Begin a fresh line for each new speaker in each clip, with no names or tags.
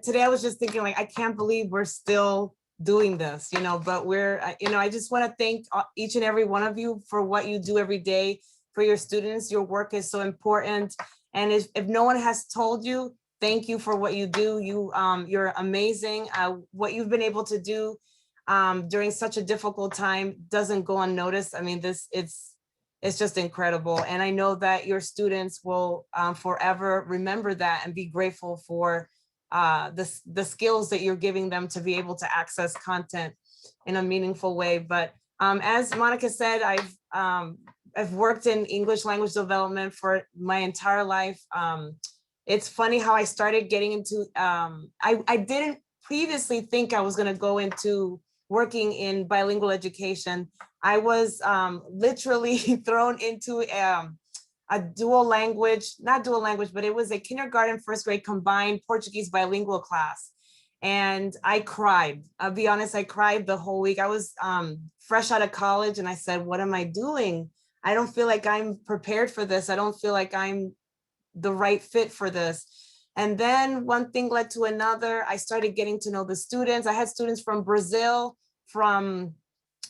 Today I was just thinking, like, I can't believe we're still doing this, but I just want to thank each and every one of you for what you do every day for your students. Your work is so important. And if no one has told you, thank you for what you do. You're amazing. What you've been able to do during such a difficult time doesn't go unnoticed. I mean, it's just incredible. And I know that your students will forever remember that and be grateful for the skills that you're giving them to be able to access content in a meaningful way. But as Monica said, I've worked in English language development for my entire life. It's funny how I started getting into, I didn't previously think I was gonna go into working in bilingual education. I was literally thrown into a dual language, not dual language, but it was a kindergarten, first grade combined Portuguese bilingual class. And I cried. I'll be honest, I cried the whole week. I was fresh out of college and I said, what am I doing? I don't feel like I'm prepared for this. I don't feel like I'm the right fit for this. And then one thing led to another. I started getting to know the students. I had students from Brazil, from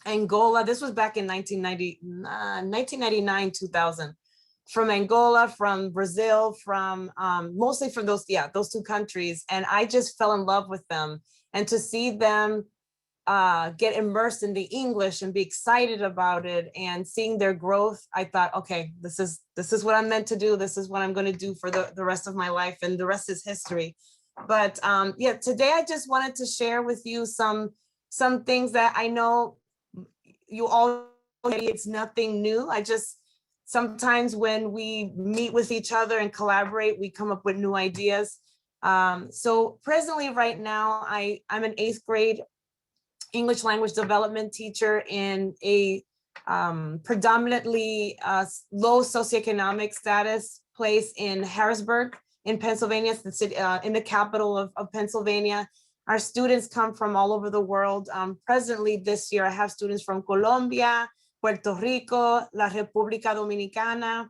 Angola. This was back in 1999, 2000. From Angola, from Brazil, from mostly from those two countries. And I just fell in love with them. And to see them get immersed in the English and be excited about it and seeing their growth, I thought, okay, this is what I'm meant to do. This is what I'm going to do for the rest of my life, and the rest is history. But today I just wanted to share with you some things that I know you all, it's nothing new. Sometimes when we meet with each other and collaborate, we come up with new ideas. So presently right now, I'm an 8th grade English language development teacher in a predominantly low socioeconomic status place in Harrisburg in Pennsylvania, the city, in the capital of Pennsylvania. Our students come from all over the world. Presently this year, I have students from Colombia, Puerto Rico, La República Dominicana,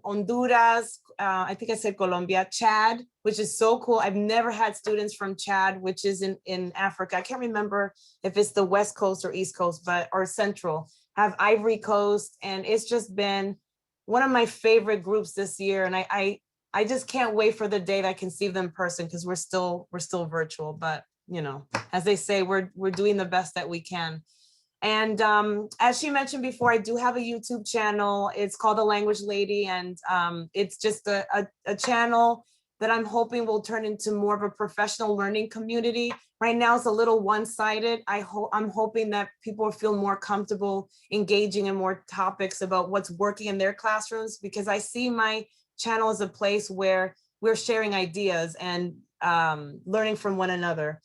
Honduras, I think I said Colombia, Chad, which is so cool. I've never had students from Chad, which is in Africa. I can't remember if it's the West Coast or East Coast, or Central. I have Ivory Coast, and it's just been one of my favorite groups this year. And I just can't wait for the day that I can see them in person, because we're still virtual. But as they say, we're doing the best that we can. And as she mentioned before, I do have a YouTube channel. It's called The Language Lady, and it's just a channel that I'm hoping will turn into more of a professional learning community. Right now, it's a little one-sided. I'm hoping that people feel more comfortable engaging in more topics about what's working in their classrooms, because I see my channel as a place where we're sharing ideas and learning from one another.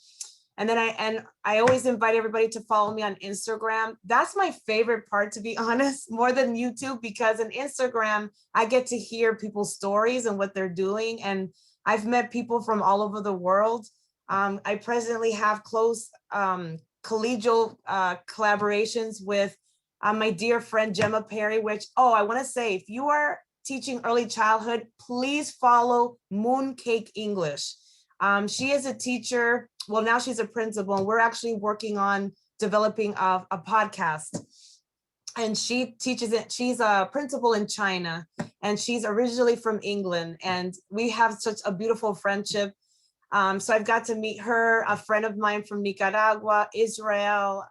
And then I always invite everybody to follow me on Instagram. That's my favorite part, to be honest, more than YouTube, because in Instagram, I get to hear people's stories and what they're doing. And I've met people from all over the world. I presently have close collegial collaborations with my dear friend, Gemma Perry, which, I want to say, if you are teaching early childhood, please follow Mooncake English. She is a teacher. Well, now she's a principal, and we're actually working on developing a podcast. And she teaches it. She's a principal in China, and she's originally from England. And we have such a beautiful friendship. So I've got to meet her, a friend of mine from Nicaragua, Israel,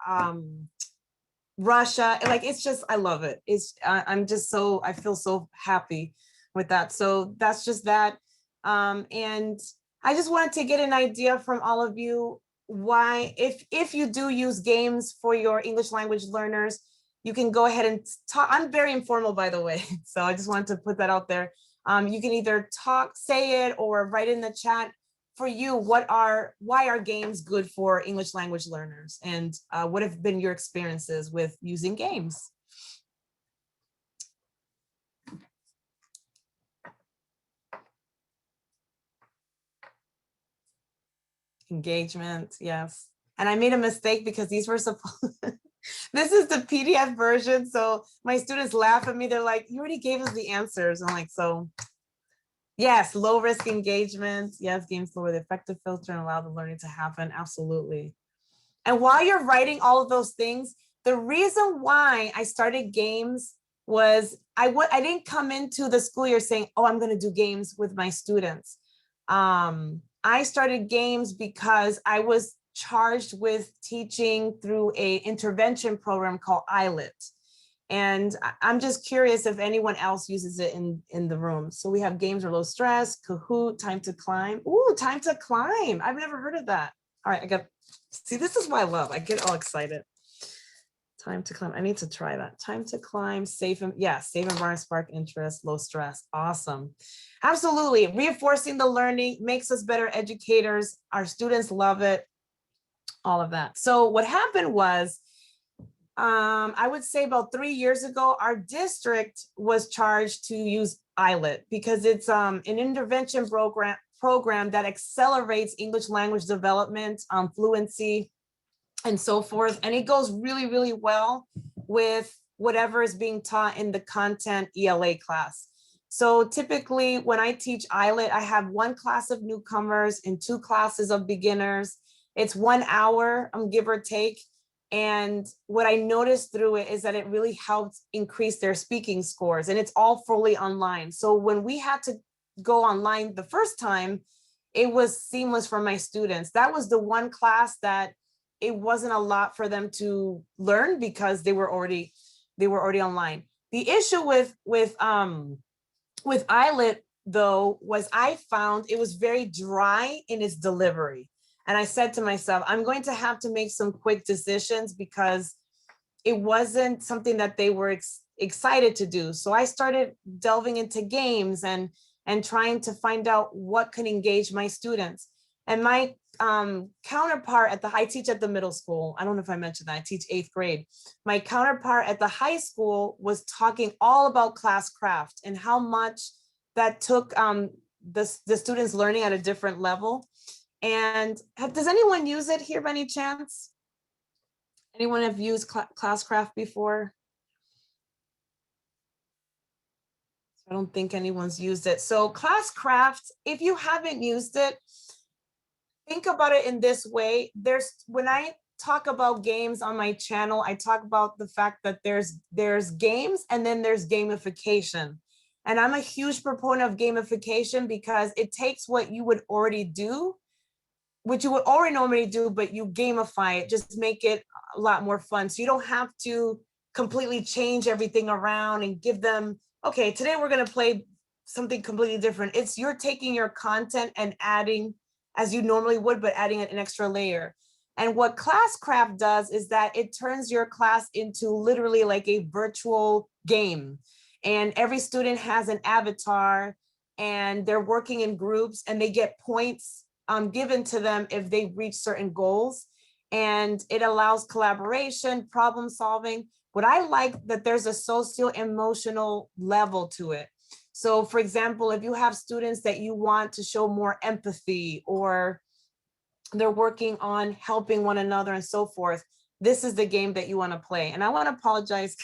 Russia. Like, it's just, I love it. I feel so happy with that. So that's just that. And I just wanted to get an idea from all of you why, if you do use games for your English language learners, you can go ahead and talk. I'm very informal, by the way, so I just wanted to put that out there. You can either say it, or write in the chat for you. Why are games good for English language learners? And what have been your experiences with using games? Engagement, yes. And I made a mistake because these were supposed, this is the PDF version. So my students laugh at me. They're like, you already gave us the answers. I'm like, so Yes, low risk engagement. Yes, games lower the affective filter and allow the learning to happen. Absolutely. And while you're writing all of those things, the reason why I started games was I didn't come into the school year saying, oh, I'm going to do games with my students. I started games because I was charged with teaching through a intervention program called ILET. And I'm just curious if anyone else uses it in the room. So we have games are low stress, Kahoot, time to climb. Ooh, time to climb. I've never heard of that. All right, see, this is what I love. I get all excited. Time to climb. I need to try that. Time to climb, safe environment, spark interest, low stress. Awesome. Absolutely. Reinforcing the learning makes us better educators. Our students love it. All of that. So what happened was, I would say about 3 years ago, our district was charged to use ILET because it's an intervention program that accelerates English language development, fluency, and so forth. And it goes really, really well with whatever is being taught in the content ELA class. So typically when I teach ILET, I have 1 class of newcomers and 2 classes of beginners. It's 1 hour, give or take. And what I noticed through it is that it really helped increase their speaking scores, and it's all fully online. So when we had to go online the first time, it was seamless for my students. That was the 1 class that it wasn't a lot for them to learn because they were already online. The issue with ILET though was I found it was very dry in its delivery. And I said to myself, I'm going to have to make some quick decisions because it wasn't something that they were excited to do. So I started delving into games and trying to find out what could engage my students. And my counterpart I teach at the middle school. I don't know if I mentioned that. I teach 8th grade. My counterpart at the high school was talking all about classcraft and how much that took the students learning at a different level. And does anyone use it here by any chance? Anyone have used classcraft before? I don't think anyone's used it. So classcraft, if you haven't used it, think about it in this way. When I talk about games on my channel, I talk about the fact that there's games and then there's gamification. And I'm a huge proponent of gamification because it takes what you would already do, which you would already normally do, but you gamify it, just make it a lot more fun. So you don't have to completely change everything around and give them, okay, today we're going to play something completely different. You're taking your content and adding as you normally would, but adding an extra layer. And what classcraft does is that it turns your class into literally like a virtual game. And every student has an avatar and they're working in groups and they get points given to them if they reach certain goals. And it allows collaboration, problem solving. What I like that there's a socio-emotional level to it. So for example, if you have students that you want to show more empathy or they're working on helping one another and so forth, this is the game that you want to play. And I want to apologize.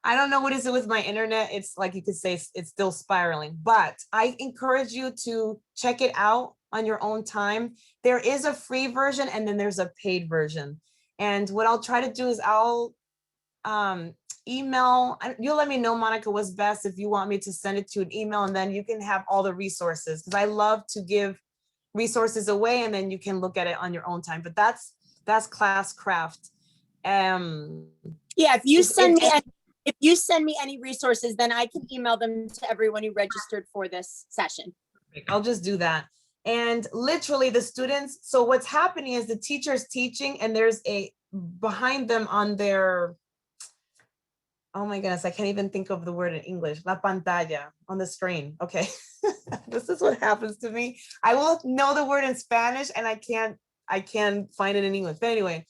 I don't know what is it with my internet. It's like you could say it's still spiraling, but I encourage you to check it out on your own time. There is a free version and then there's a paid version. And what I'll try to do is I'll email, you'll let me know, Monica, what's best if you want me to send it to an email and then you can have all the resources because I love to give resources away and then you can look at it on your own time. But that's classcraft.
Yeah, if you send me any resources, then I can email them to everyone who registered for this session.
I'll just do that. And literally the students, so what's happening is the teacher's teaching and there's a behind them on their, oh my goodness, I can't even think of the word in English, la pantalla, on the screen. Okay, this is what happens to me. I will know the word in Spanish and I can't find it in English. But anyway,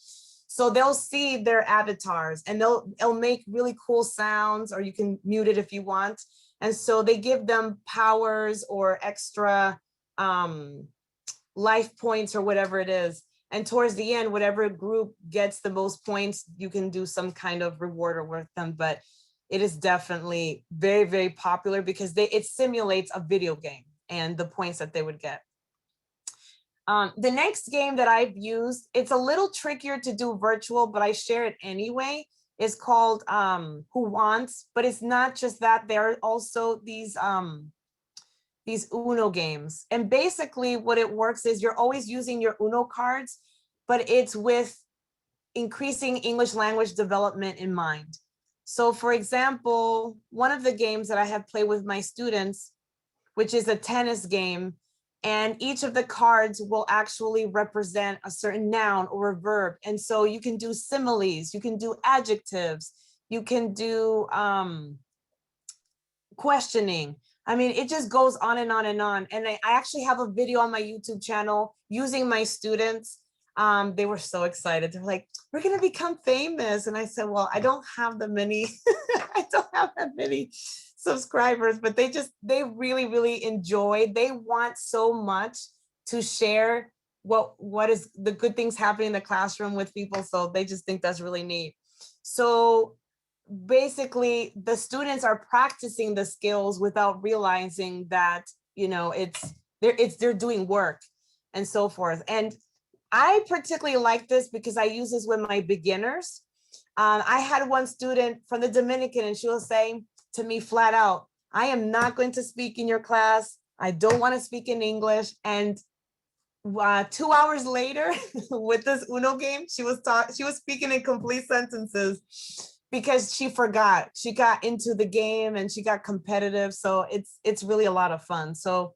so they'll see their avatars and it'll make really cool sounds, or you can mute it if you want. And so they give them powers or extra life points or whatever it is. And towards the end, whatever group gets the most points, you can do some kind of reward or with them. But it is definitely very, very popular because it simulates a video game and the points that they would get. The next game that I've used, it's a little trickier to do virtual, but I share it anyway. It's called Who Wants, but it's not just that. There are also these Uno games. And basically what it works is you're always using your Uno cards, but it's with increasing English language development in mind. So for example, one of the games that I have played with my students, which is a tennis game, and each of the cards will actually represent a certain noun or a verb. And so you can do similes, you can do adjectives, you can do questioning. I mean, it just goes on and on and on. And I actually have a video on my YouTube channel using my students. They were so excited. They're like, we're gonna become famous. And I said, well, I don't have that many, I don't have that many subscribers, but they really, really enjoy. They want so much to share what is the good things happening in the classroom with people. So they just think that's really neat. So basically the students are practicing the skills without realizing that, you know, they're doing work and so forth. And I particularly like this because I use this with my beginners. I had one student from the Dominican and she was saying to me flat out, I am not going to speak in your class. I don't want to speak in English. And 2 hours later with this Uno game, she was speaking in complete sentences because she forgot. She got into the game and she got competitive. So it's really a lot of fun. So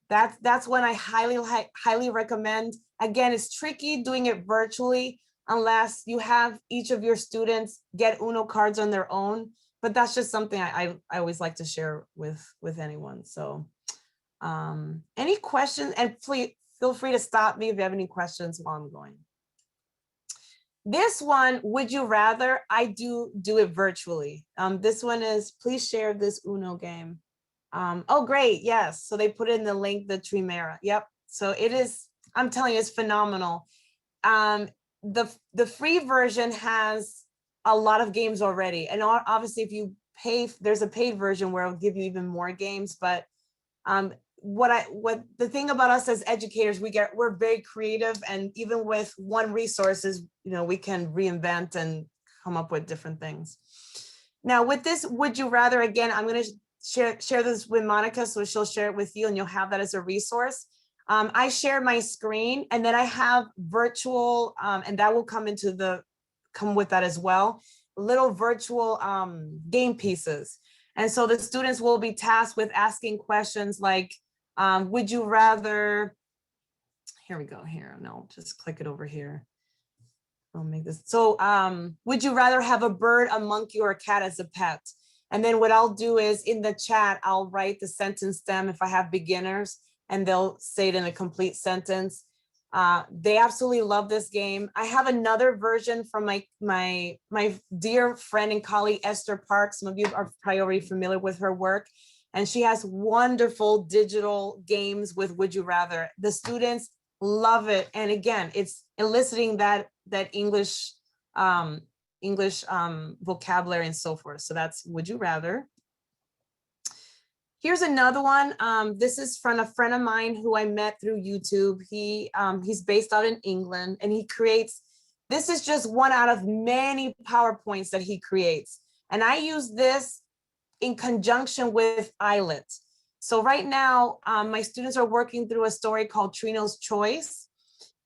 that's when I highly recommend. Again, it's tricky doing it virtually unless you have each of your students get Uno cards on their own. But that's just something I always like to share with anyone. So any questions? And please feel free to stop me if you have any questions while I'm going. This one, would you rather? I do it virtually. This one is, please share this Uno game. Oh, great. Yes. So they put in the link, the Trimera. Yep. So it is, I'm telling you, it's phenomenal. The free version has a lot of games already. And obviously if you pay, there's a paid version where it'll give you even more games. But what the thing about us as educators, we're very creative, and even with one resources, you know, we can reinvent and come up with different things. Now with this, would you rather, again, I'm going to share this with Monica, so she'll share it with you and you'll have that as a resource. I share my screen and then I have virtual, and that will come with that as well, little virtual game pieces. And so the students will be tasked with asking questions like, would you rather, here we go here, no, just click it over here. I'll make this. So would you rather have a bird, a monkey, or a cat as a pet? And then what I'll do is in the chat, I'll write the sentence stem if I have beginners, and they'll say it in a complete sentence. They absolutely love this game. I have another version from my dear friend and colleague, Esther Park. Some of you are probably already familiar with her work. And she has wonderful digital games with Would You Rather. The students love it. And again, it's eliciting that English vocabulary and so forth. So that's Would You Rather. Here's another one. This is from a friend of mine who I met through YouTube. He's based out in England, and he creates, this is just one out of many PowerPoints that he creates. And I use this in conjunction with Eyelet. So right now, my students are working through a story called Trinos Choice.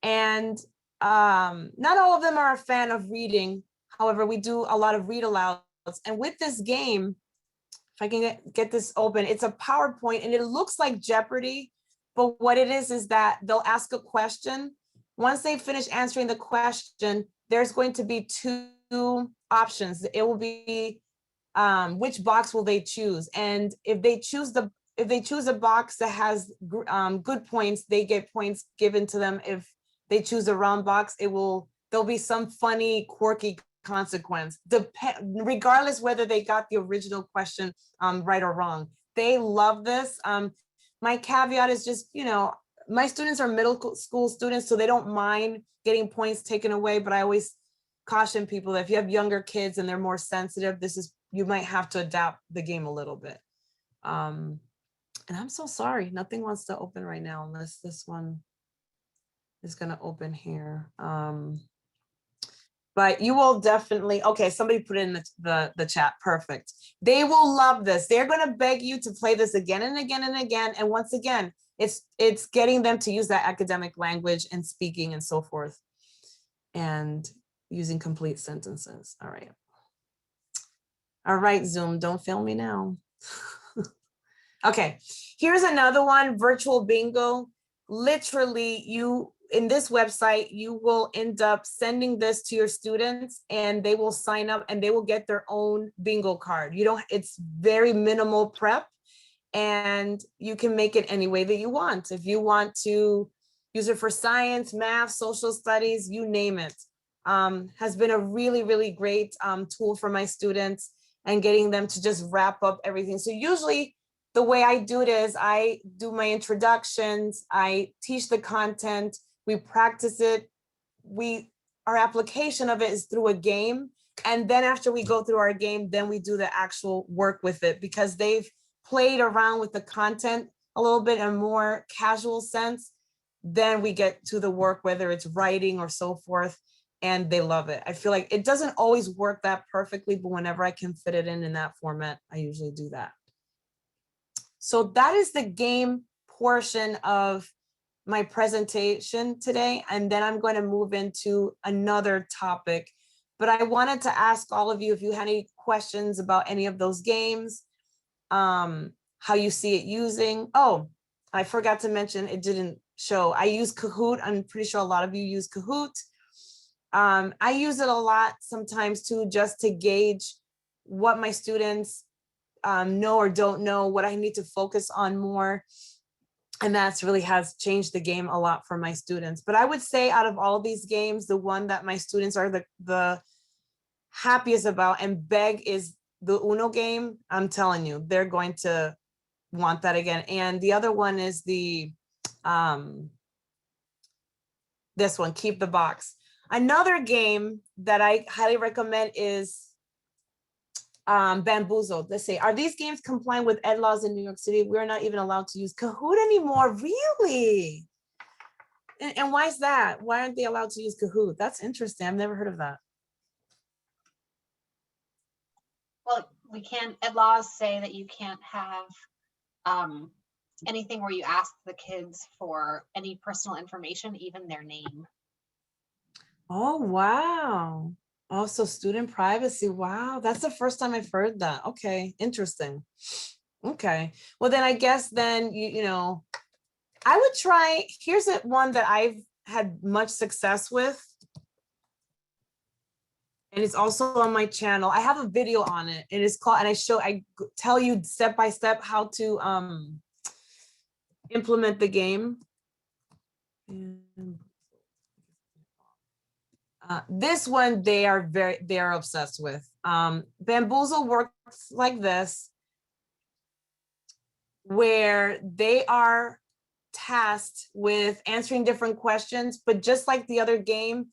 And not all of them are a fan of reading. However, we do a lot of read alouds. And with this game, if I can get this open, it's a PowerPoint and it looks like Jeopardy, but what it is that they'll ask a question. Once they finish answering the question, there's going to be two options. It will be which box will they choose? And if they choose a box that has good points, they get points given to them. If they choose a round box, there'll be some funny, quirky consequence, regardless whether they got the original question right or wrong. They love this. My caveat is just, you know, my students are middle school students, so they don't mind getting points taken away, but I always caution people that if you have younger kids and they're more sensitive, this is you might have to adapt the game a little bit. And I'm so sorry, nothing wants to open right now unless this one is gonna open here. But you will definitely, okay, somebody put in the chat, perfect. They will love this. They're gonna beg you to play this again and again and again. And once again, it's getting them to use that academic language and speaking and so forth, and using complete sentences. All right. All right, Zoom, don't fail me now. Okay, here's another one, virtual bingo. Literally, in this website, you will end up sending this to your students and they will sign up and they will get their own bingo card. It's very minimal prep and you can make it any way that you want. If you want to use it for science, math, social studies, you name it. Has been a really, really great tool for my students and getting them to just wrap up everything. So usually the way I do it is I do my introductions, I teach the content, we practice it. Our application of it is through a game. And then after we go through our game, then we do the actual work with it because they've played around with the content a little bit in a more casual sense. Then we get to the work, whether it's writing or so forth, and they love it. I feel like it doesn't always work that perfectly, but whenever I can fit it in that format, I usually do that. So that is the game portion of my presentation today. And then I'm going to move into another topic. But I wanted to ask all of you if you had any questions about any of those games, how you see it using. Oh, I forgot to mention, it didn't show. I use Kahoot. I'm pretty sure a lot of you use Kahoot. I use it a lot sometimes too, just to gauge what my students know or don't know, what I need to focus on more. And that's really has changed the game a lot for my students. But I would say out of all these games, the one that my students are the happiest about and beg is the Uno game. I'm telling you, they're going to want that again. And the other one is the, this one, Keep the Box. Another game that I highly recommend is Bamboozled. Let's see, are these games compliant with ed laws in New York City? We're not even allowed to use Kahoot anymore, really? And why is that? Why aren't they allowed to use Kahoot? That's interesting. I've never heard of that.
Well, ed laws say that you can't have anything where you ask the kids for any personal information, even their name.
Oh, wow. Also, student privacy. Wow, that's the first time I've heard that. Okay, interesting. Okay, well then I guess then you know, I would try. Here's one that I've had much success with, and it's also on my channel. I have a video on it. It is called, and I tell you step by step how to implement the game. And this one they are obsessed with. Bamboozle works like this, where they are tasked with answering different questions, but just like the other game,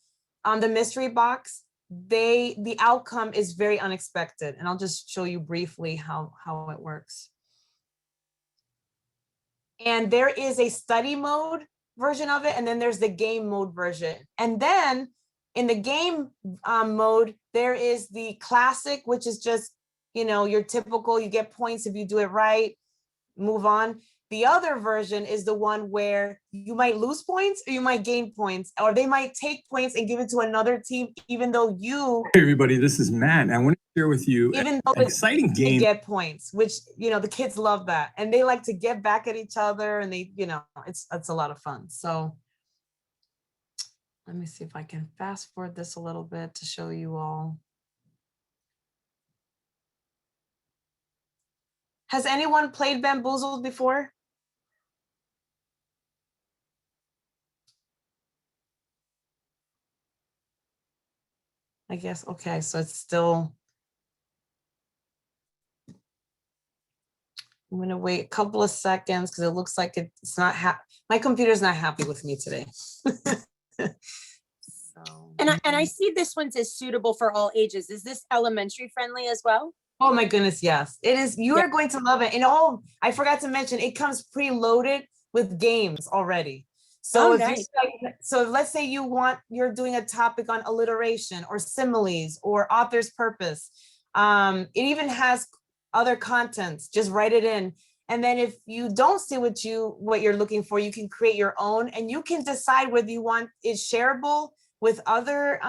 the mystery box, the outcome is very unexpected. And I'll just show you briefly how it works. And there is a study mode version of it, and then there's the game mode version. And then in the game mode, there is the classic, which is just, you know, your typical, you get points if you do it right, move on. The other version is the one where you might lose points or you might gain points, or they might take points and give it to another team, even though you.
Hey everybody, this is Matt. I want to share with you
even though
an exciting game.
Get points, which, you know, the kids love that. And they like to get back at each other, and they, you know, it's a lot of fun. So let me see if I can fast forward this a little bit to show you all. Has anyone played Bamboozled before? I guess, okay, so it's still. I'm gonna wait a couple of seconds because it looks like it's not my computer's not happy with me today. So.
And I see this one says suitable for all ages. Is this elementary friendly as well?
Oh my goodness, yes. It is, you are going to love it. And I forgot to mention, it comes preloaded with games already. So
Oh,
if
nice.
so let's say you're doing a topic on alliteration or similes or author's purpose. It even has other contents, just write it in. And then if you don't see what you're looking for, you can create your own, and you can decide whether you want it shareable with other,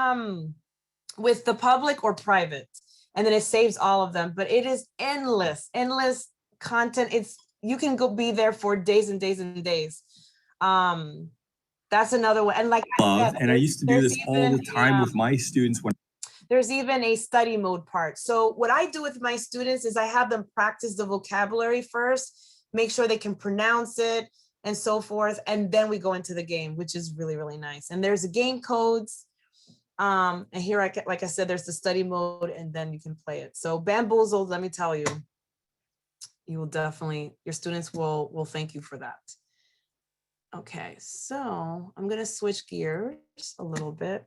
with the public or private. And then it saves all of them, but it is endless content. You can go be there for days and days and days. That's another one. And like I said,
And I used to do this all the time with my students when
there's even a study mode part. So what I do with my students is I have them practice the vocabulary first, make sure they can pronounce it and so forth. And then we go into the game, which is really, really nice. And there's the game codes. And here, like I said, there's the study mode, and then you can play it. So Bamboozled, let me tell you, you will definitely, your students will thank you for that. Okay, so I'm gonna switch gears a little bit.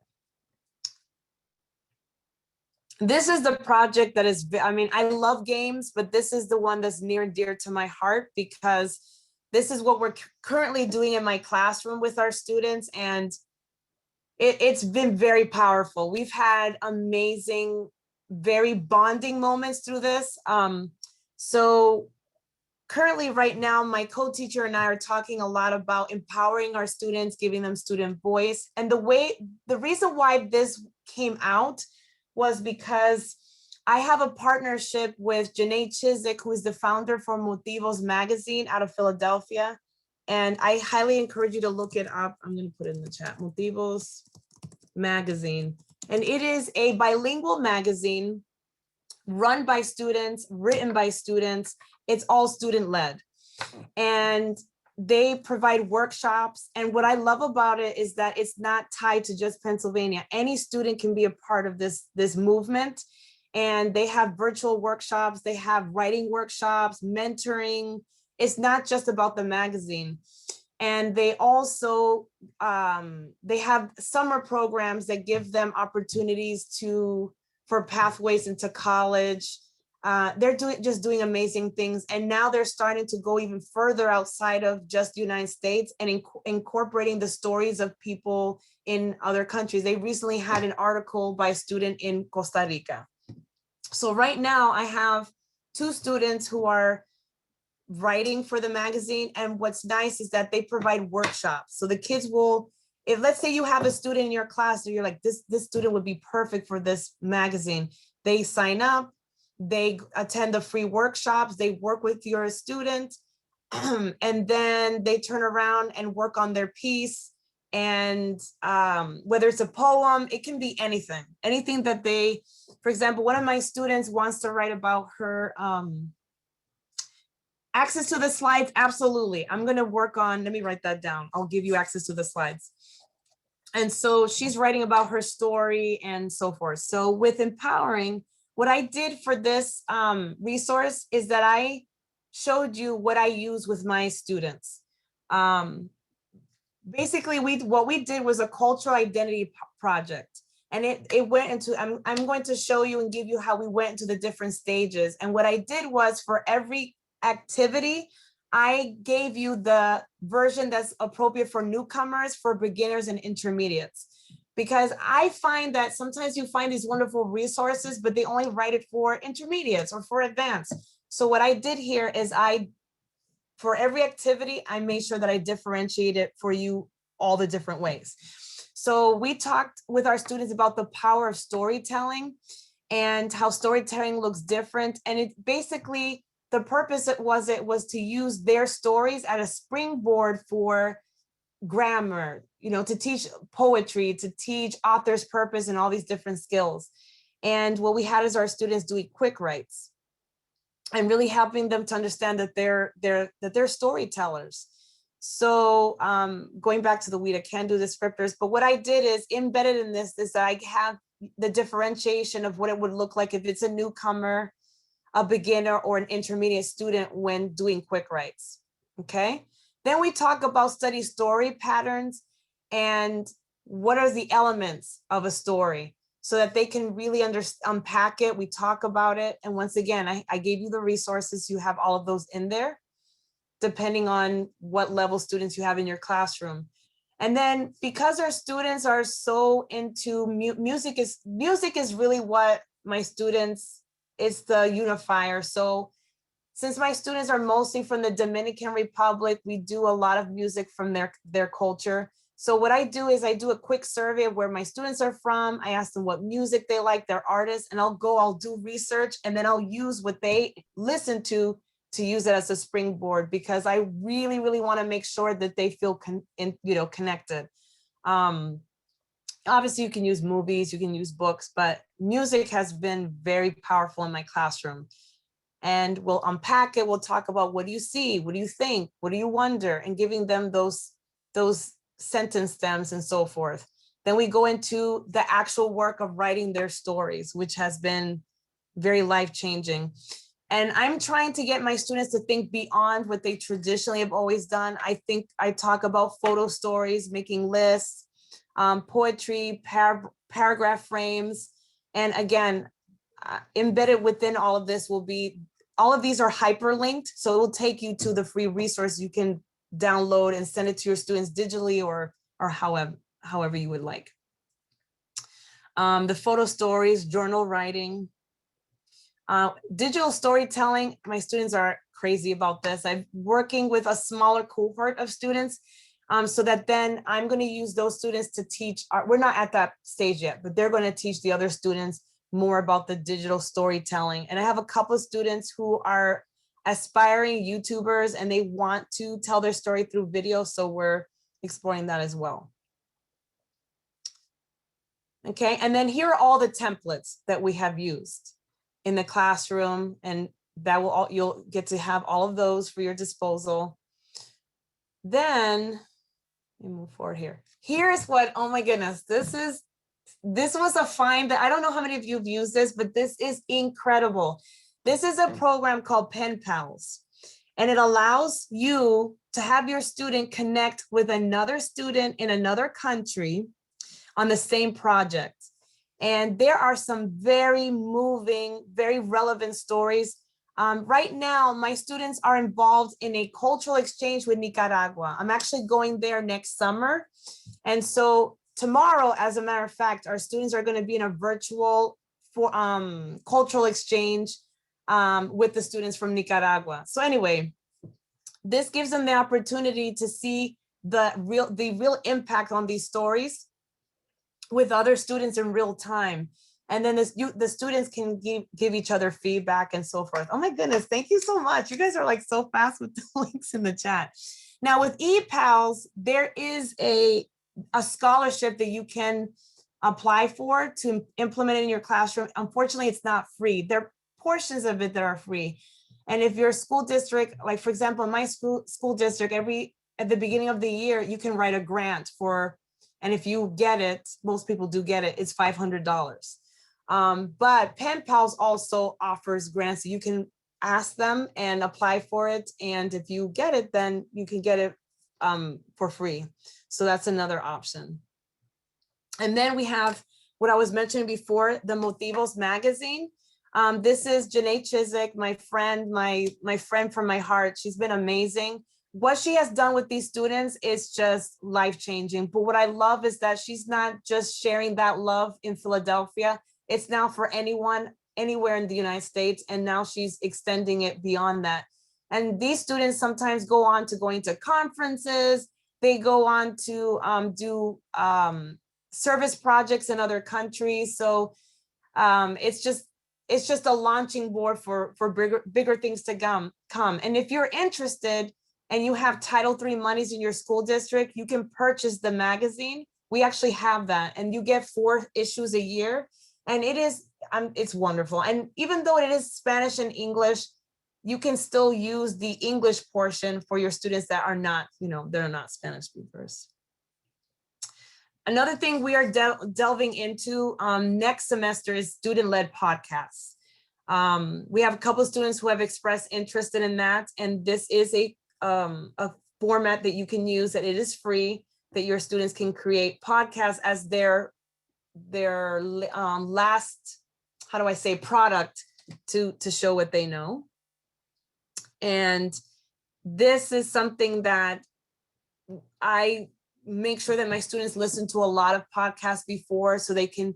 This is the project that is, I mean, I love games, but this is the one that's near and dear to my heart, because this is what we're currently doing in my classroom with our students. And it's been very powerful. We've had amazing, very bonding moments through this. So currently right now, my co-teacher and I are talking a lot about empowering our students, giving them student voice. And the reason why this came out was because I have a partnership with Janae Chizik, who is the founder for Motivos Magazine out of Philadelphia. And I highly encourage you to look it up. I'm going to put it in the chat, Motivos Magazine. And it is a bilingual magazine run by students, written by students. It's all student led. And they provide workshops. And what I love about it is that it's not tied to just Pennsylvania. Any student can be a part of this movement. And they have virtual workshops, they have writing workshops, mentoring. It's not just about the magazine. And they also, they have summer programs that give them opportunities for pathways into college. They're just doing amazing things. And now they're starting to go even further outside of just the United States and incorporating the stories of people in other countries. They recently had an article by a student in Costa Rica. So right now I have 2 students who are writing for the magazine. And what's nice is that they provide workshops. So the kids will, if let's say you have a student in your class and you're like, this student would be perfect for this magazine, they sign up, they attend the free workshops, they work with your student, and then they turn around and work on their piece. And whether it's a poem, it can be anything that they, for example, one of my students wants to write about her access to the slides. Absolutely. I'm going to work on, let me write that down. I'll give you access to the slides. And so she's writing about her story and so forth. So with empowering, what I did for this resource is that I showed you what I use with my students. Basically, what we did was a cultural identity project. And it went into, I'm going to show you and give you how we went into the different stages. And what I did was for every activity, I gave you the version that's appropriate for newcomers, for beginners and intermediates. Because I find that sometimes you find these wonderful resources, but they only write it for intermediates or for advanced. So what I did here is for every activity, I made sure that I differentiate it for you all the different ways. So we talked with our students about the power of storytelling and how storytelling looks different. And it basically, the purpose it was to use their stories as a springboard for grammar, to teach poetry, to teach author's purpose and all these different skills. And what we had is our students doing quick writes and really helping them to understand that they're storytellers. So going back to the weed, I can't do descriptors, but what I did is embedded in this is that I have the differentiation of what it would look like if it's a newcomer, a beginner, or an intermediate student when doing quick writes. Okay. Then we talk about study story patterns and what are the elements of a story. so that they can really unpack it. We talk about it. And once again, I gave you the resources. You have all of those in there, depending on what level students you have in your classroom. And then because our students are so into music is really what my students, it's the unifier. So since my students are mostly from the Dominican Republic, we do a lot of music from their culture. So what I do is I do a quick survey of where my students are from. I ask them what music they like, their artists, and I'll do research, and then I'll use what they listen to use it as a springboard, because I really, really want to make sure that they feel connected. Obviously you can use movies, you can use books, but music has been very powerful in my classroom. And we'll unpack it. We'll talk about, what do you see? What do you think? What do you wonder? And giving them those sentence stems and so forth. Then we go into the actual work of writing their stories, which has been very life-changing. And I'm trying to get my students to think beyond what they traditionally have always done. I talk about photo stories, making lists, poetry, paragraph frames. And again, embedded within all of this will be, all of these are hyperlinked. So it will take you to the free resource you can download and send it to your students digitally or however you would like. The photo stories, journal writing, digital storytelling. My students are crazy about this. I'm working with a smaller cohort of students, so that then I'm going to use those students to teach. We're not at that stage yet, but they're going to teach the other students more about the digital storytelling. And I have a couple of students who are aspiring YouTubers and they want to tell their story through video. So we're exploring that as well. Okay, and then here are all the templates that we have used in the classroom, and that will you'll get to have all of those for your disposal. Then let me move forward here. Here's what, oh my goodness, this was a find that I don't know how many of you have used this, but this is incredible. This is a program called Penpals, and it allows you to have your student connect with another student in another country on the same project. And there are some very moving, very relevant stories. Right now, my students are involved in a cultural exchange with Nicaragua. I'm actually going there next summer. And so tomorrow, as a matter of fact, our students are going to be in a virtual cultural exchange with the students from Nicaragua. So anyway, this gives them the opportunity to see the real impact on these stories with other students in real time. And then the students can give each other feedback and so forth. Oh my goodness, thank you so much. You guys are like so fast with the links in the chat. Now with ePals, there is a scholarship that you can apply for to implement in your classroom. Unfortunately, it's not free. There are portions of it that are free. And if your school district, like for example, in my school district, at the beginning of the year, you can write a grant for, and if you get it, most people do get it, it's $500. But Penpals also offers grants. You can ask them and apply for it. And if you get it, then you can get it for free. So that's another option. And then we have what I was mentioning before, the Motivos Magazine. This is Janae Chiswick, my friend from my heart. She's been amazing. What she has done with these students is just life-changing. But what I love is that she's not just sharing that love in Philadelphia. It's now for anyone, anywhere in the United States. And now she's extending it beyond that. And these students sometimes go on to going to conferences. They go on to do service projects in other countries. So it's just a launching board for bigger things to come. And if you're interested, and you have Title III monies in your school district, you can purchase the magazine. We actually have that, and you get 4 issues a year, and it's wonderful. And even though it is Spanish and English, you can still use the English portion for your students that are not, they're not Spanish speakers. Another thing we are delving into next semester is student-led podcasts. We have a couple of students who have expressed interest in that, and this is a format that you can use, that it is free, that your students can create podcasts as their last, how do I say, product to show what they know. And this is something that I make sure that my students listen to a lot of podcasts before, so they can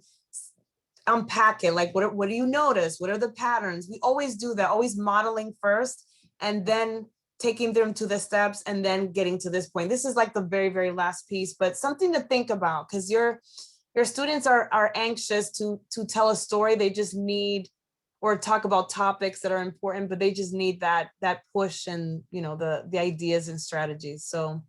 unpack it. Like, what do you notice? What are the patterns? We always do that, always modeling first, and then taking them to the steps, and then getting to this point. This is like the very, very last piece, but something to think about, because your students are anxious to tell a story. They just need, or talk about topics that are important, but they just need that push and, you know, the ideas and strategies. So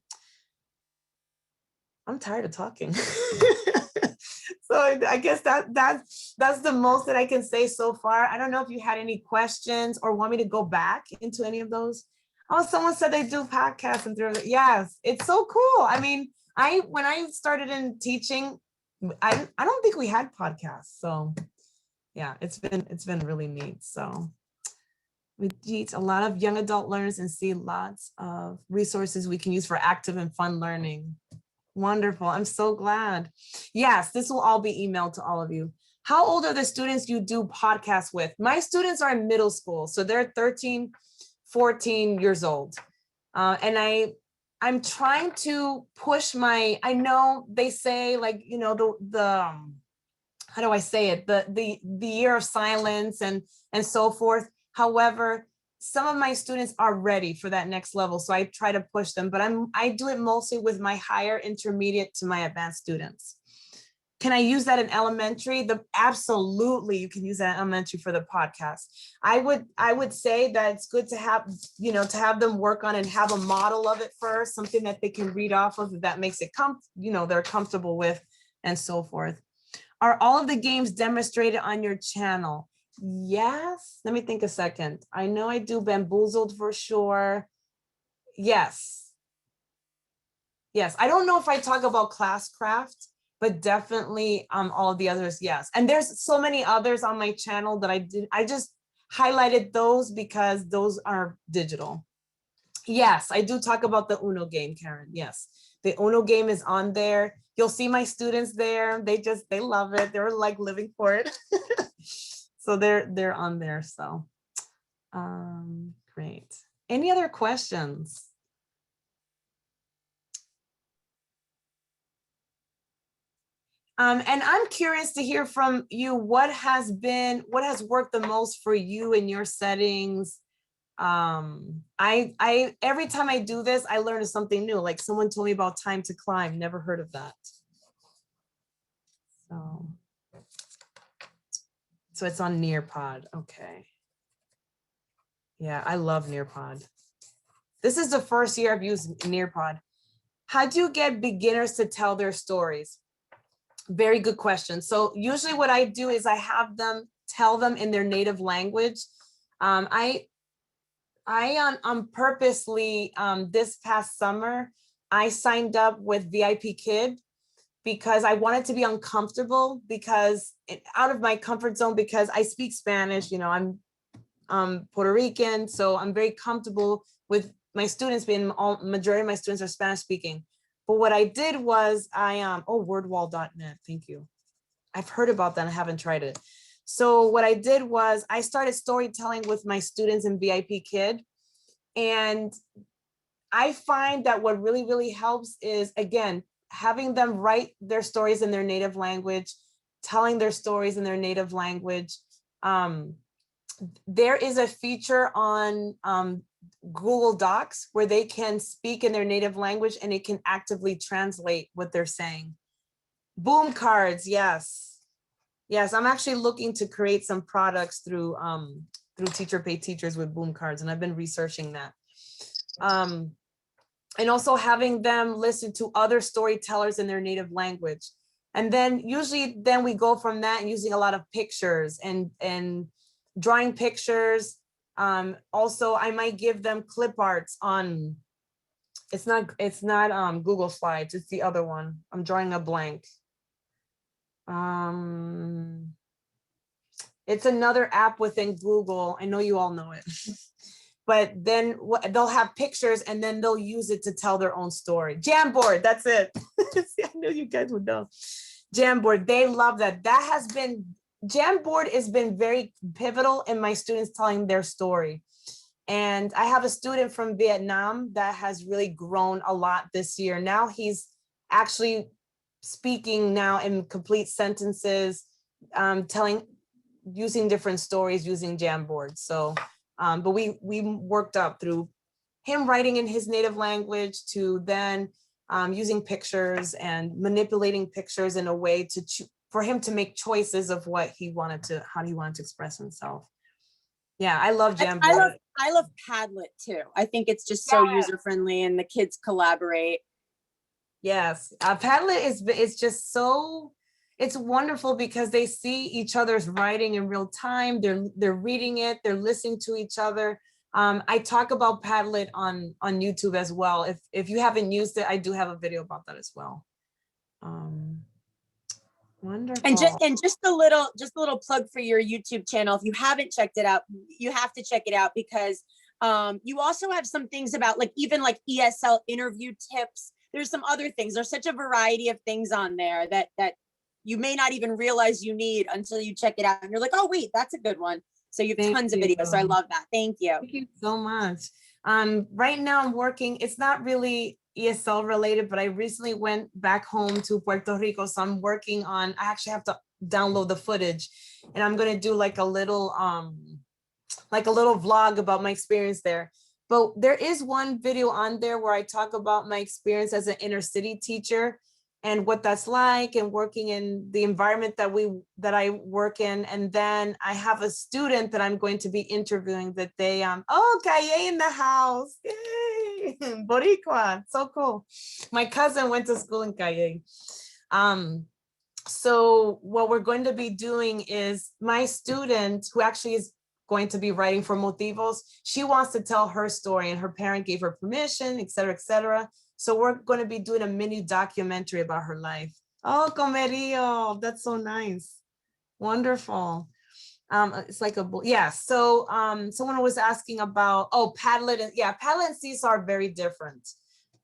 I'm tired of talking. So I guess that's the most that I can say so far. I don't know if you had any questions or want me to go back into any of those. Oh, someone said they do podcasts and through. Yes, it's so cool. I mean, when I started in teaching, I don't think we had podcasts. So yeah, it's been really neat. So we teach a lot of young adult learners and see lots of resources we can use for active and fun learning. Wonderful. I'm so glad. Yes, this will all be emailed to all of you. How old are the students you do podcasts with? My students are in middle school, so they're 13, 14 years old. And I'm trying to push I know they say, like, you know, the how do I say it? The year of silence and so forth. However, some of my students are ready for that next level, so I try to push them, but I do it mostly with my higher, intermediate to my advanced students. Can I use that in elementary? Absolutely, you can use that in elementary for the podcast. I would say that it's good to have, you know, to have them work on and have a model of it first, something that they can read off of, if that makes it they're comfortable with, and so forth. Are all of the games demonstrated on your channel? Yes. Let me think a second. I know I do Bamboozled for sure. Yes. Yes. I don't know if I talk about classcraft, but definitely all of the others, yes. And there's so many others on my channel that I just highlighted those because those are digital. Yes, I do talk about the Uno game, Karen. Yes, the Uno game is on there. You'll see my students there. They love it. They're like living for it. So they're on there. So great. Any other questions? And I'm curious to hear from you, what has worked the most for you in your settings? I every time I do this, I learn something new. Like someone told me about Time to Climb, never heard of that. So it's on Nearpod. Okay. Yeah, I love Nearpod. This is the first year I've used Nearpod. How do you get beginners to tell their stories? Very good question. So usually what I do is I have them tell them in their native language. I purposely, this past summer, I signed up with VIP Kid because I wanted to be uncomfortable, because out of my comfort zone, because I speak Spanish, you know, I'm Puerto Rican, so I'm very comfortable with my students majority of my students are Spanish speaking. But what I did was wordwall.net, thank you. I've heard about that, I haven't tried it. So what I did was I started storytelling with my students in VIP Kid. And I find that what really, really helps is, again, having them write their stories in their native language, telling their stories in their native language. There is a feature on Google Docs where they can speak in their native language and it can actively translate what they're saying. Boom cards, yes. Yes, I'm actually looking to create some products through Teacher Pay Teachers with boom cards, and I've been researching that. And also having them listen to other storytellers in their native language. And then usually we go from that and using a lot of pictures and drawing pictures. Also, I might give them clip arts on, it's not Google Slides, it's the other one. I'm drawing a blank. It's another app within Google. I know you all know it. But then they'll have pictures and then they'll use it to tell their own story. Jamboard, that's it. I knew you guys would know. Jamboard, they love that. Jamboard has been very pivotal in my students telling their story. And I have a student from Vietnam that has really grown a lot this year. Now he's actually speaking now in complete sentences, using different stories using Jamboard. So, but we worked up through him writing in his native language to then using pictures and manipulating pictures in a way for him to make choices of how he wanted to express himself. Yeah, I love Jamboard.
I love Padlet too. I think it's just so user friendly and the kids collaborate.
Yes, Padlet it's just so, it's wonderful because they see each other's writing in real time. They're reading it, they're listening to each other. I talk about Padlet on YouTube as well. If you haven't used it, I do have a video about that as well. Wonderful.
And just a little plug for your YouTube channel. If you haven't checked it out, you have to check it out because you also have some things about even ESL interview tips. There's some other things. There's such a variety of things on there that you may not even realize you need until you check it out. And you're like, oh wait, that's a good one. So you have tons of videos. So I love that. Thank you.
Thank you so much. Right now I'm working, it's not really ESL related, but I recently went back home to Puerto Rico. So I'm working on, I actually have to download the footage and I'm going to do like a little vlog about my experience there. But there is one video on there where I talk about my experience as an inner city teacher and what that's like and working in the environment that I work in. And then I have a student that I'm going to be interviewing that they, Calle in the house. Yay! Boricua, so cool. My cousin went to school in Calle. So what we're going to be doing is my student, who actually is going to be writing for Motivos, she wants to tell her story and her parent gave her permission, et cetera, et cetera. So we're going to be doing a mini documentary about her life. Oh, Comerio, that's so nice. Wonderful. It's like yeah. So someone was asking about, Padlet. Yeah, Padlet and Seesaw are very different.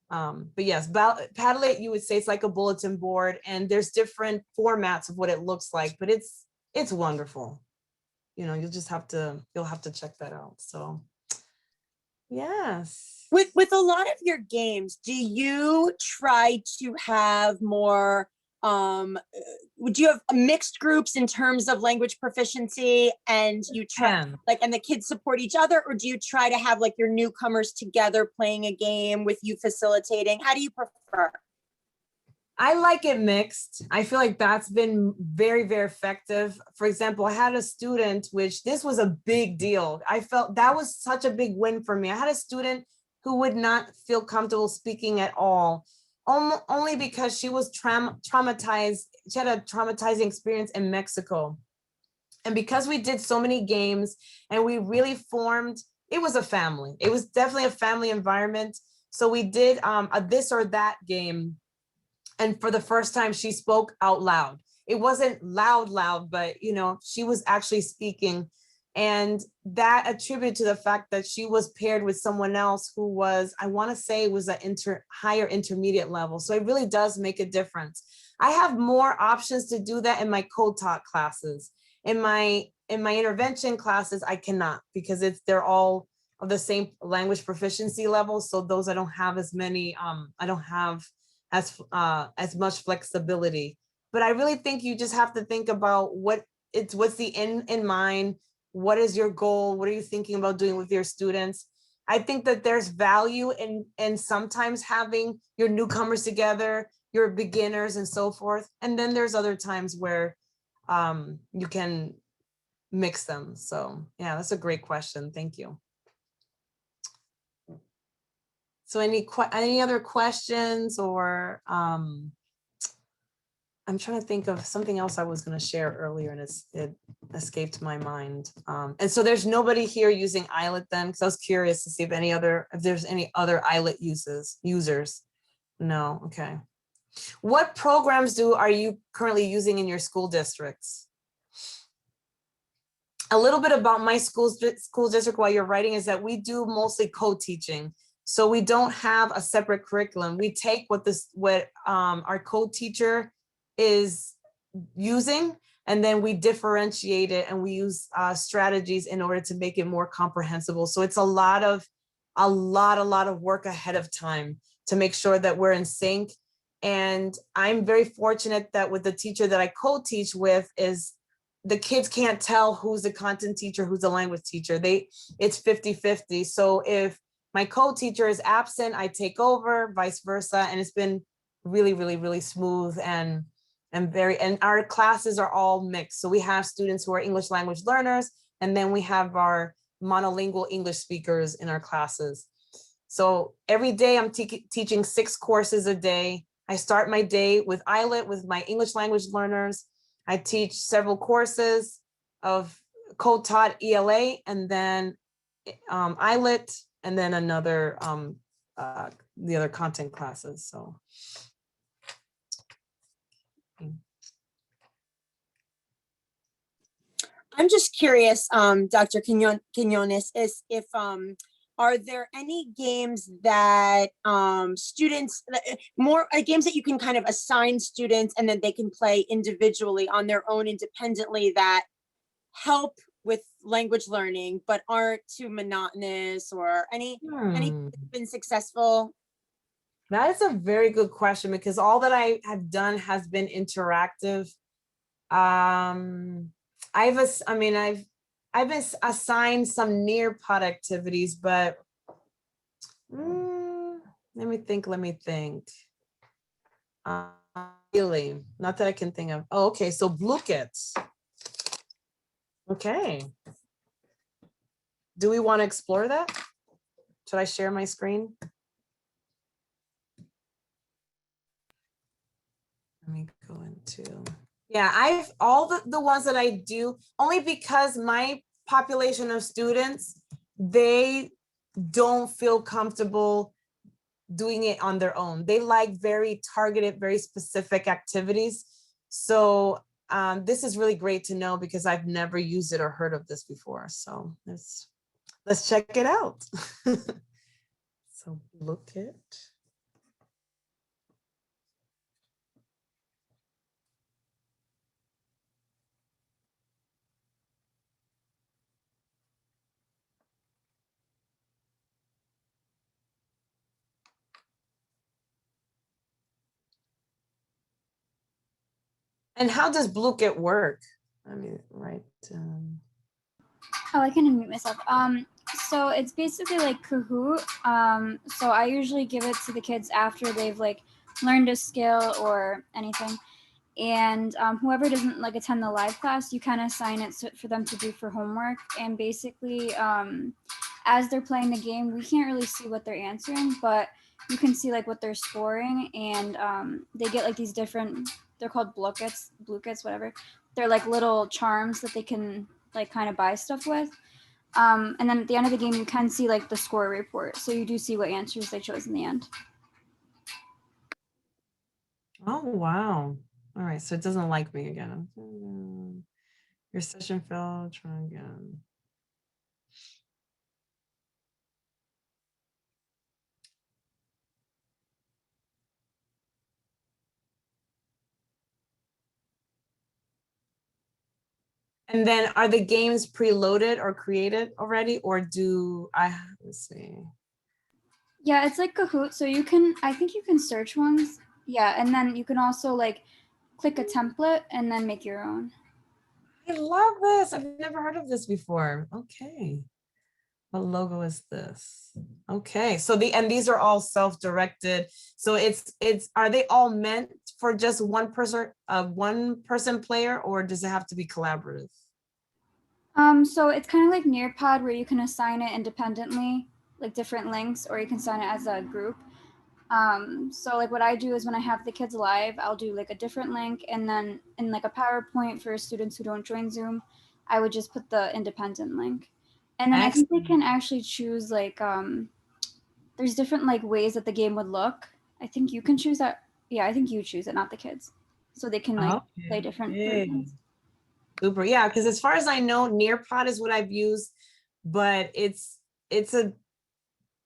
But yes, Padlet, you would say it's like a bulletin board and there's different formats of what it looks like, but it's wonderful. You'll have to check that out. So yes.
With a lot of your games, do you try to have more, would you have mixed groups in terms of language proficiency and you try and the kids support each other, or do you try to have your newcomers together playing a game with you facilitating? How do you prefer?
I like it mixed. I feel like that's been very, very effective. For example, I had a student, which this was a big deal. I felt that was such a big win for me. I had a student who would not feel comfortable speaking at all, only because she was traumatized. She had a traumatizing experience in Mexico. And because we did so many games and we really formed, it was a family. It was definitely a family environment. So we did a this or that game. And for the first time, she spoke out loud. It wasn't loud, but she was actually speaking. And that attributed to the fact that she was paired with someone else who was, I want to say, was a higher intermediate level. So it really does make a difference. I have more options to do that in my co-taught classes. In my intervention classes, I cannot, because they're all of the same language proficiency level. So those I don't have as many. I don't have as much flexibility. But I really think you just have to think about what's the end in mind. What is your goal? What are you thinking about doing with your students? I think that there's value in sometimes having your newcomers together, your beginners and so forth. And then there's other times where you can mix them. So yeah, that's a great question. Thank you. So any other questions, or I'm trying to think of something else I was going to share earlier and it escaped my mind. And so there's nobody here using eyelet then, because I was curious to see if there's any other eyelet users. No, okay. What programs are you currently using in your school districts? A little bit about my school district while you're writing is that we do mostly co-teaching. So we don't have a separate curriculum. We take what our co-teacher is using, and then we differentiate it and we use strategies in order to make it more comprehensible. So it's a lot of work ahead of time to make sure that we're in sync. And I'm very fortunate that with the teacher that I co-teach with is the kids can't tell who's a content teacher, who's a language teacher. It's 50-50. So if my co-teacher is absent, I take over, vice versa. And it's been really, really, really smooth and our classes are all mixed. So we have students who are English language learners, and then we have our monolingual English speakers in our classes. So every day I'm teaching 6 courses a day. I start my day with IELTS with my English language learners. I teach several courses of co-taught ELA, and then IELTS, and then another, the other content classes, so.
I'm just curious, Dr. Quiñones, is if are there any games that students, games that you can kind of assign students and then they can play individually on their own independently that help with language learning but aren't too monotonous, or any that's been successful?
That is a very good question, because all that I have done has been interactive. I've been assigned some Nearpod activities, but let me think. Really, not that I can think of. Oh, okay, so BlueKit. Okay. Do we want to explore that? Should I share my screen? Let me go into, yeah, all the ones that I do, only because my population of students, they don't feel comfortable doing it on their own. They like very targeted, very specific activities. So this is really great to know, because I've never used it or heard of this before. So let's check it out. So BlueKit. And how does BlueKit work? I mean, right.
Oh, I can unmute myself. So it's basically like Kahoot. So I usually give it to the kids after they've like learned a skill or anything. And whoever doesn't like attend the live class, you kind of assign it for them to do for homework. And basically, as they're playing the game, we can't really see what they're answering, but you can see like what they're scoring. And they get like these different, they're called BlueKits, whatever. They're like little charms that they can like kind of buy stuff with. And then at the end of the game, you can see like the score report. So you do see what answers they chose in the end.
Oh, wow. All right, so it doesn't like me again. Your session failed, try again. And then are the games preloaded or created already, or let's see.
Yeah, it's like Kahoot. So I think you can search ones. Yeah, and then you can also like click a template and then make your own.
I love this. I've never heard of this before. Okay. What logo is this? Okay, so these are all self-directed. So are they all meant for just one person player, or does it have to be collaborative?
So it's kind of like Nearpod, where you can assign it independently, like different links, or you can assign it as a group. So like what I do is when I have the kids live, I'll do like a different link, and then in like a PowerPoint for students who don't join Zoom, I would just put the independent link. And then I think they can actually choose like, there's different like ways that the game would look. I think you can choose that. Yeah, I think you choose it, not the kids. So they can like play different versions.
Super, yeah, because as far as I know, Nearpod is what I've used, but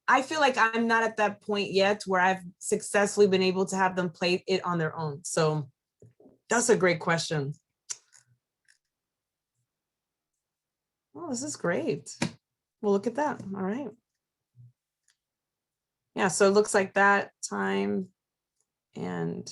I feel like I'm not at that point yet where I've successfully been able to have them play it on their own. So That's a great question. Oh, this is great. Well, look at that. All right. Yeah, so it looks like that time and.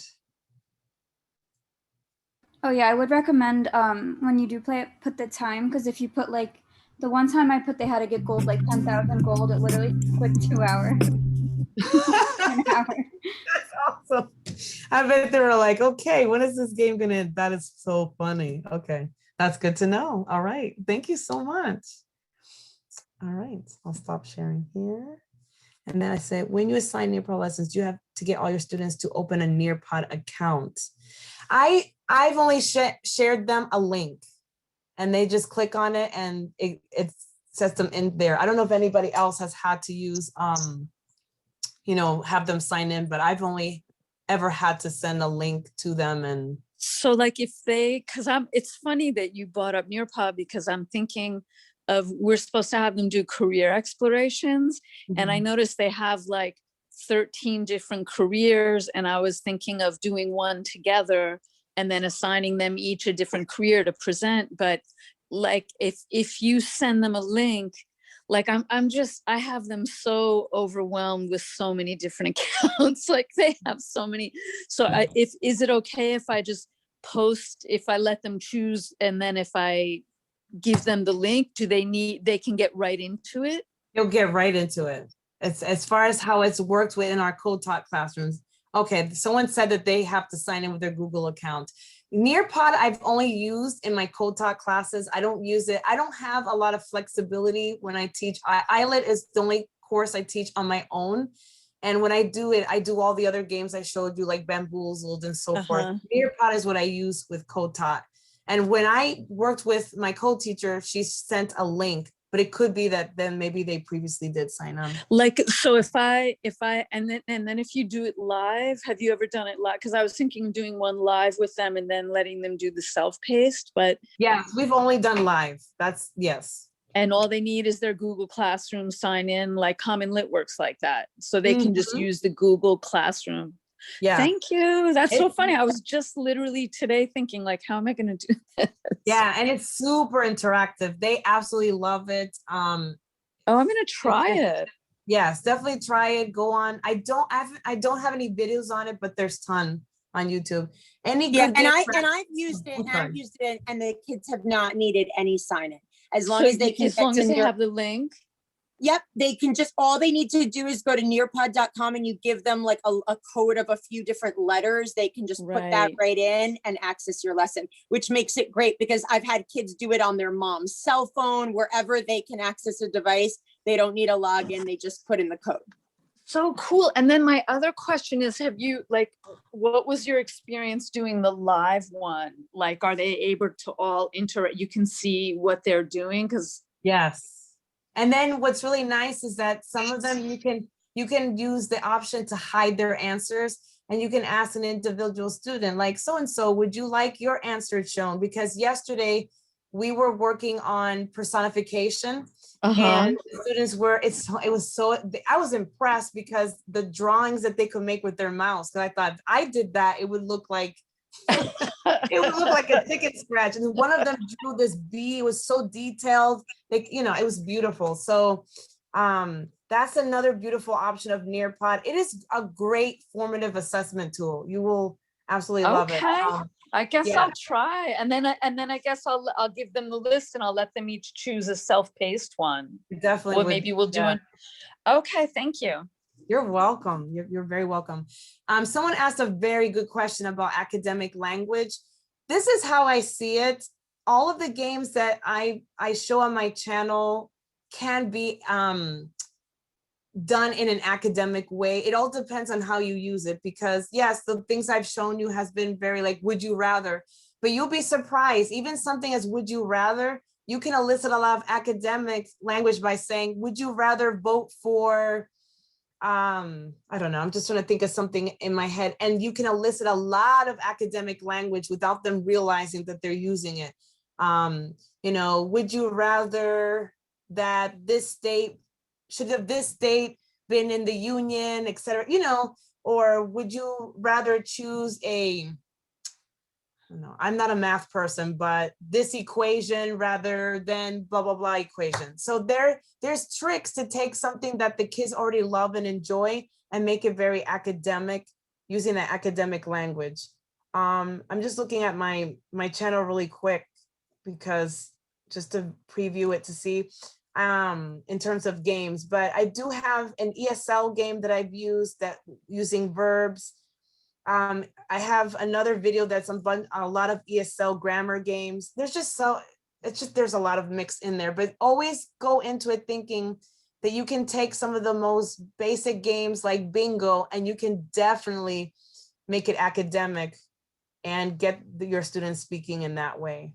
Oh yeah, I would recommend when you do play it, put the time, because if you put like the one time I put they had to get gold, like 10,000 gold, it literally took like 2 hours. An hour.
That's awesome. I bet they were like, okay, when is this game gonna end? That is so funny. Okay, that's good to know. All right, thank you so much. All right, I'll stop sharing here. And then I said, when you assign Nearpod lessons, you have to get all your students to open a Nearpod account. I've only shared them a link and they just click on it and it sets them in there. I don't know if anybody else has had to use, have them sign in, but I've only ever had to send a link to them. And
so like if they, it's funny that you brought up Nearpod because I'm thinking of, we're supposed to have them do career explorations. And I noticed they have like 13 different careers. And I was thinking of doing one together and then assigning them each a different career to present. But like, if you send them a link, like I have them so overwhelmed with so many different accounts. Like they have so many. So is it okay if I just post, if I let them choose, and then if I give them the link, they can get right into it?
You'll get right into it. It's as far as how it's worked within our code talk classrooms. Okay, someone said that they have to sign in with their Google account. Nearpod I've only used in my code talk classes. I don't use it. I don't have a lot of flexibility when I teach. Islet is the only course I teach on my own. And when I do it, I do all the other games I showed you, like Bamboozled and so forth. Nearpod is what I use with code talk. And when I worked with my code teacher, she sent a link, but it could be that then maybe they previously did sign on.
Like, so and then if you do it live, have you ever done it live? Because I was thinking of doing one live with them and then letting them do the self-paced, but.
Yeah, we've only done live. That's, yes.
And all they need is their Google Classroom sign in, like Common Lit works like that. So they can just use the Google Classroom. Yeah. Thank you. That's so funny. I was just literally today thinking like, how am I going to do this?
Yeah. And it's super interactive. They absolutely love it.
I'm going to try it.
Yes, definitely try it. Go on. I don't have any videos on it, but there's ton on YouTube.
I've used it and the kids have not needed any sign in. As long as they
have the link.
Yep, they can all they need to do is go to nearpod.com and you give them like a code of a few different letters. They can just put that right in and access your lesson, which makes it great because I've had kids do it on their mom's cell phone, wherever they can access a device. They don't need a login. They just put in the code.
So cool. And then my other question is, what was your experience doing the live one? Like, are they able to all interact? You can see what they're doing?
Yes. And then what's really nice is that some of them you can use the option to hide their answers, and you can ask an individual student like, so-and-so, would you like your answer shown? Because yesterday we were working on personification and the students I was impressed because the drawings that they could make with their mouse. Cause I thought if I did that, it would look like a ticket scratch. And one of them drew this bee. It was so detailed, it was beautiful. So that's another beautiful option of Nearpod. It is a great formative assessment tool. You will absolutely love it.
I guess I'll try. And then I guess I'll give them the list and I'll let them each choose a self-paced one.
Definitely.
Or maybe we'll do it. Okay, thank you.
You're welcome. You're very welcome. Someone asked a very good question about academic language. This is how I see it. All of the games that I show on my channel can be done in an academic way. It all depends on how you use it, because yes, the things I've shown you has been very like, would you rather, but you'll be surprised. Even something as would you rather, you can elicit a lot of academic language by saying, would you rather vote for, I don't know, I'm just trying to think of something in my head, and you can elicit a lot of academic language without them realizing that they're using it. Would you rather that this state, should have this state been in the union, et cetera, or would you rather choose a, no, I'm not a math person, but this equation rather than blah, blah, blah equation. So there's tricks to take something that the kids already love and enjoy and make it very academic using an academic language. I'm just looking at my channel really quick because just to preview it to see in terms of games, but I do have an ESL game that I've used that using verbs. I have another video that's on a lot of ESL grammar games. There's a lot of mix in there, but always go into it thinking that you can take some of the most basic games like bingo and you can definitely make it academic and get your students speaking in that way.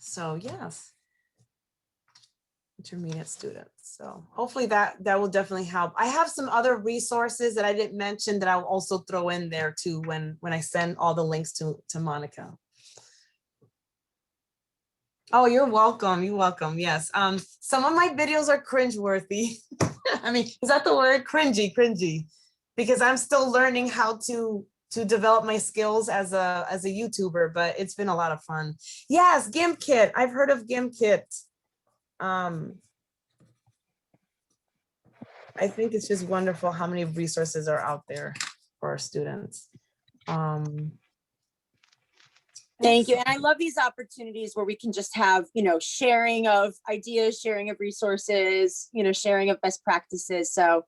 So yes, intermediate students. So hopefully that will definitely help. I have some other resources that I didn't mention that I'll also throw in there too when I send all the links to Monica. Oh, you're welcome. You're welcome. Yes. Some of my videos are cringeworthy. I mean, is that the word? Cringy, because I'm still learning how to develop my skills as a YouTuber, but it's been a lot of fun. Yes, GimKit. I've heard of GimKit. I think it's just wonderful how many resources are out there for our students.
Thank you. And I love these opportunities where we can just have, sharing of ideas, sharing of resources, sharing of best practices. So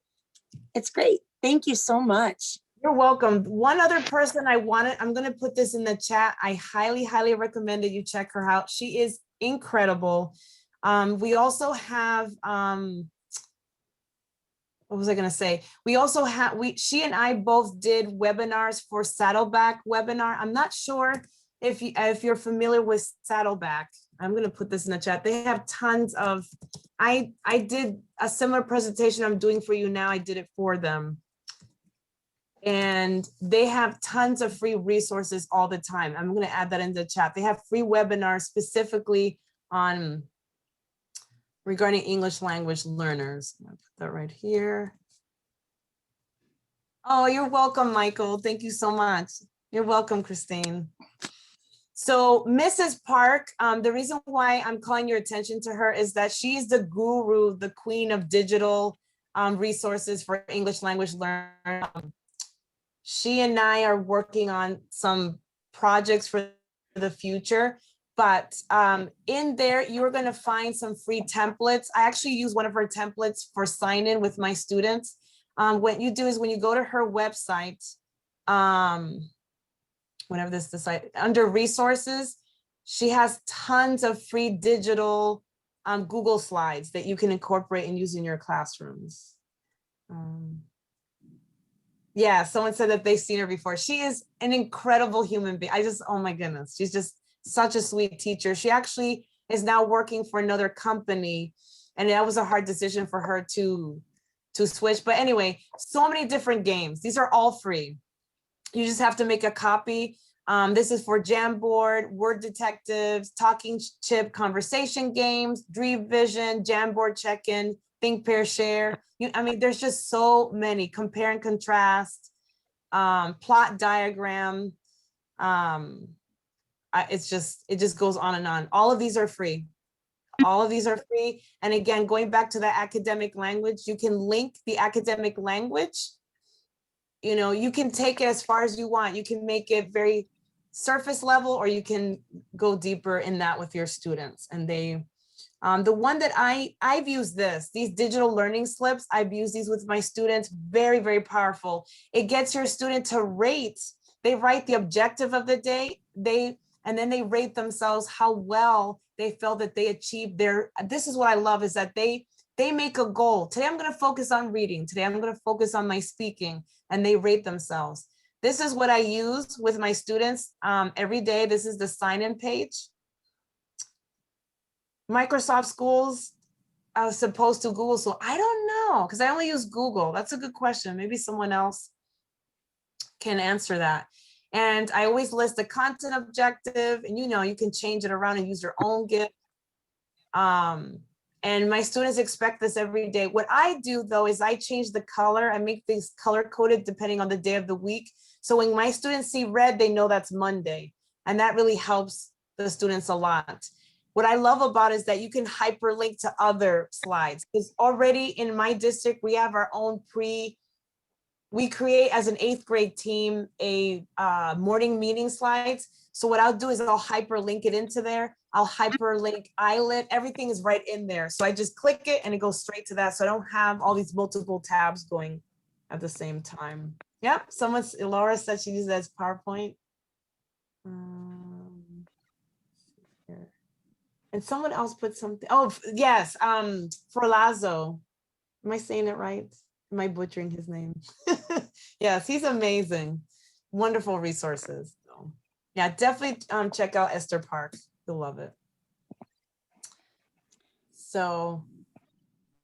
it's great. Thank you so much.
You're welcome. One other person I'm going to put this in the chat. I highly recommend that you check her out. She is incredible. We also have, what was I going to say? We also have, she and I both did webinars for Saddleback webinar. I'm not sure if you're familiar with Saddleback. I'm going to put this in the chat. They have tons of, I did a similar presentation I'm doing for you now. I did it for them. And they have tons of free resources all the time. I'm going to add that in the chat. They have free webinars specifically on regarding English language learners. I'm going to put that right here. Oh, you're welcome, Michael. Thank you so much. You're welcome, Christine. So Mrs. Park, the reason why I'm calling your attention to her is that she's the guru, the queen of digital resources for English language learners. She and I are working on some projects for the future, but in there, you're going to find some free templates. I actually use one of her templates for sign in with my students. What you do is when you go to her website, whenever this decide under resources, she has tons of free digital Google Slides that you can incorporate and use in your classrooms. Yeah, someone said that they've seen her before. She is an incredible human being. Oh my goodness, she's just such a sweet teacher. She actually is now working for another company, and that was a hard decision for her to switch. But anyway, so many different games. These are all free. You just have to make a copy. This is for Jamboard, Word Detectives, Talking Chip conversation games, Dream Vision, Jamboard check-in, Think, Pair, Share. I mean, there's just so many. Compare and contrast, plot diagram. It just goes on and on. All of these are free. All of these are free. And again, going back to the academic language, you can link the academic language. You can take it as far as you want. You can make it very surface level, or you can go deeper in that with your students. And the one that I've used these digital learning slips, I've used these with my students, very, very powerful. It gets your student to rate. They write the objective of the day, and then they rate themselves how well they felt that they achieved this is what I love, is that they make a goal. Today, I'm going to focus on reading. Today, I'm going to focus on my speaking, and they rate themselves. This is what I use with my students every day. This is the sign-in page. Microsoft Schools as opposed to Google. So I don't know, because I only use Google. That's a good question. Maybe someone else can answer that. And I always list the content objective, and you can change it around and use your own gift. And my students expect this every day. What I do though is I change the color. I make things color coded depending on the day of the week. So when my students see red, they know that's Monday. And that really helps the students a lot. What I love about it is that you can hyperlink to other slides, because already in my district, we have our own we create as an 8th grade team a morning meeting slides. So what I'll do is I'll hyperlink it into there. I'll hyperlink eyelet, everything is right in there. So I just click it and it goes straight to that. So I don't have all these multiple tabs going at the same time. Yep, Laura said she uses that as PowerPoint. Here. And someone else put something, oh yes, Forlazo. Am I saying it right? Am I butchering his name? Yes, he's amazing. Wonderful resources. So, yeah, definitely check out Esther Park. You'll love it. So,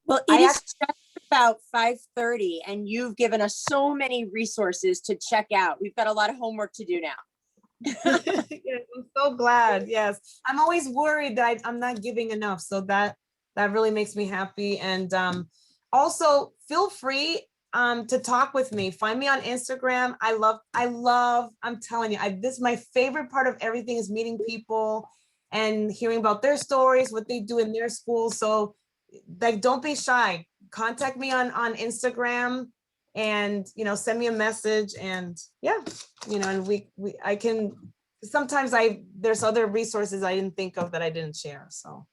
well, it is just about 5:30 and you've given us so many resources to check out. We've got a lot of homework to do now.
Yes, I'm so glad. Yes, I'm always worried that I'm not giving enough. So that really makes me happy. And also feel free to talk with me. Find me on Instagram. I love, I'm telling you, this is my favorite part of everything, is meeting people and hearing about their stories, what they do in their school. So like, don't be shy. Contact me on Instagram and, send me a message, and yeah, and I can, sometimes there's other resources I didn't think of that I didn't share. So.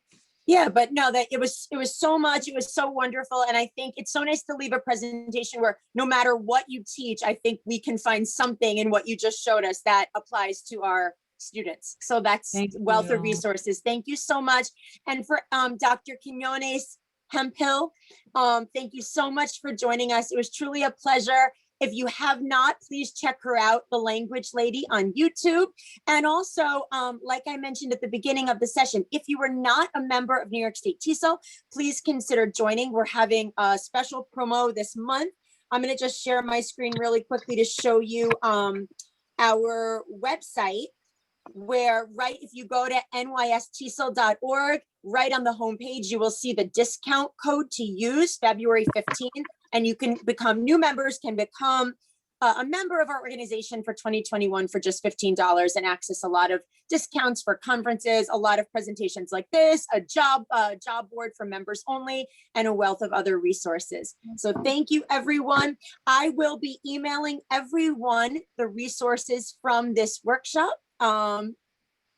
Yeah, but no, that it was so much. It was so wonderful. And I think it's so nice to leave a presentation where no matter what you teach, I think we can find something in what you just showed us that applies to our students. So that's wealth of resources. Thank you so much. And for Dr. Quiñones-Hemphill, thank you so much for joining us. It was truly a pleasure. If you have not, please check her out, The Language Lady, on YouTube. And also, like I mentioned at the beginning of the session, if you were not a member of New York State TESOL, please consider joining. We're having a special promo this month. I'm going to just share my screen really quickly to show you our website, where if you go to nystesol.org, right on the homepage, you will see the discount code to use, February 15th. And you can become, new members can become a member of our organization for 2021 for just $15 and access a lot of discounts for conferences, a lot of presentations like this, a job board for members only, and a wealth of other resources. So thank you, everyone. I will be emailing everyone the resources from this workshop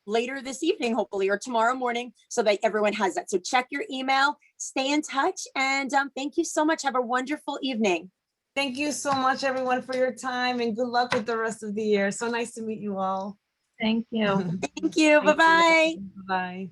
later this evening, hopefully, or tomorrow morning, so that everyone has that. So check your email, stay in touch, and thank you so much. Have a wonderful evening.
Thank you so much, everyone, for your time, and good luck with the rest of the year. So nice to meet you all.
Thank you.
Thank you. Bye-bye.
Bye-bye.